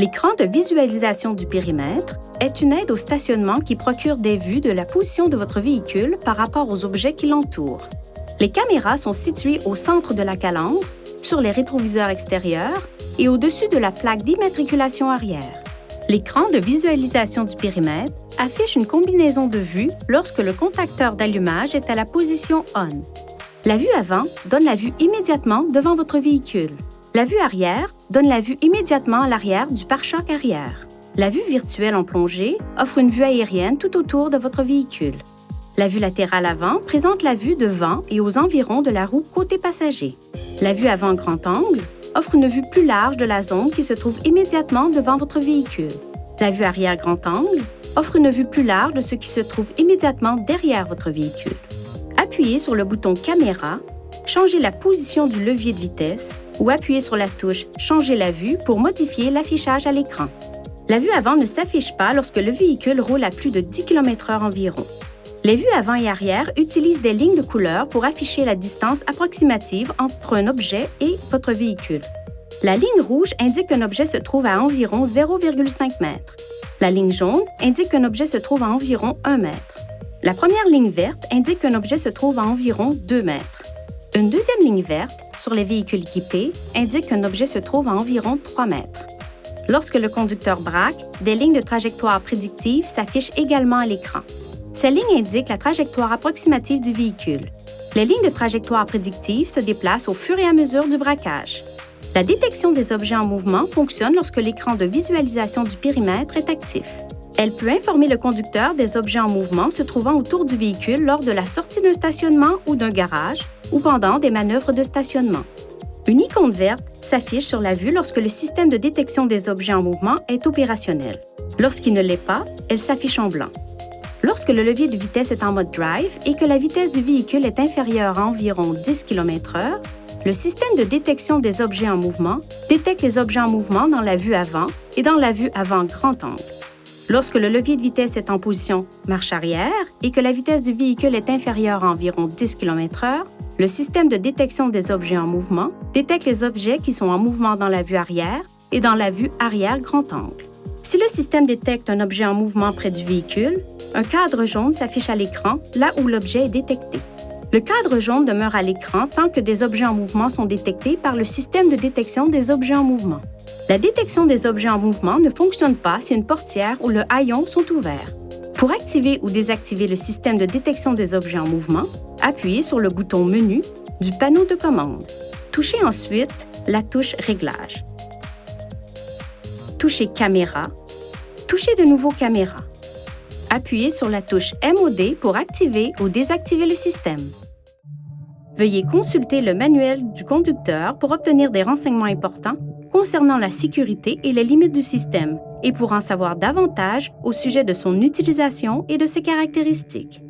L'écran de visualisation du périmètre est une aide au stationnement qui procure des vues de la position de votre véhicule par rapport aux objets qui l'entourent. Les caméras sont situées au centre de la calandre, sur les rétroviseurs extérieurs et au-dessus de la plaque d'immatriculation arrière. L'écran de visualisation du périmètre affiche une combinaison de vues lorsque le contacteur d'allumage est à la position ON. La vue avant donne la vue immédiatement devant votre véhicule. La vue arrière donne la vue immédiatement à l'arrière du pare-choc arrière. La vue virtuelle en plongée offre une vue aérienne tout autour de votre véhicule. La vue latérale avant présente la vue devant et aux environs de la roue côté passager. La vue avant grand angle offre une vue plus large de la zone qui se trouve immédiatement devant votre véhicule. La vue arrière grand angle offre une vue plus large de ce qui se trouve immédiatement derrière votre véhicule. Appuyez sur le bouton Caméra, changez la position du levier de vitesse ou appuyez sur la touche Changer la vue pour modifier l'affichage à l'écran. La vue avant ne s'affiche pas lorsque le véhicule roule à plus de 10 km/h environ. Les vues avant et arrière utilisent des lignes de couleur pour afficher la distance approximative entre un objet et votre véhicule. La ligne rouge indique qu'un objet se trouve à environ 0,5 m. La ligne jaune indique qu'un objet se trouve à environ 1 m. La première ligne verte indique qu'un objet se trouve à environ 2 m. Une deuxième ligne verte, sur les véhicules équipés, indique qu'un objet se trouve à environ 3 m. Lorsque le conducteur braque, des lignes de trajectoire prédictives s'affichent également à l'écran. Ces lignes indiquent la trajectoire approximative du véhicule. Les lignes de trajectoire prédictive se déplacent au fur et à mesure du braquage. La détection des objets en mouvement fonctionne lorsque l'écran de visualisation du périmètre est actif. Elle peut informer le conducteur des objets en mouvement se trouvant autour du véhicule lors de la sortie d'un stationnement ou d'un garage ou pendant des manœuvres de stationnement. Une icône verte s'affiche sur la vue lorsque le système de détection des objets en mouvement est opérationnel. Lorsqu'il ne l'est pas, elle s'affiche en blanc. Lorsque le levier de vitesse est en mode drive et que la vitesse du véhicule est inférieure à environ 10 km/h, le système de détection des objets en mouvement détecte les objets en mouvement dans la vue avant et dans la vue avant grand angle. Lorsque le levier de vitesse est en position marche arrière et que la vitesse du véhicule est inférieure à environ 10 km/h, le système de détection des objets en mouvement détecte les objets qui sont en mouvement dans la vue arrière et dans la vue arrière grand angle. Si le système détecte un objet en mouvement près du véhicule, un cadre jaune s'affiche à l'écran là où l'objet est détecté. Le cadre jaune demeure à l'écran tant que des objets en mouvement sont détectés par le système de détection des objets en mouvement. La détection des objets en mouvement ne fonctionne pas si une portière ou le haillon sont ouverts. Pour activer ou désactiver le système de détection des objets en mouvement, appuyez sur le bouton Menu du panneau de commande. Touchez ensuite la touche Réglage. Touchez Caméra. Touchez de nouveau Caméra. Appuyez sur la touche MOD pour activer ou désactiver le système. Veuillez consulter le manuel du conducteur pour obtenir des renseignements importants concernant la sécurité et les limites du système et pour en savoir davantage au sujet de son utilisation et de ses caractéristiques.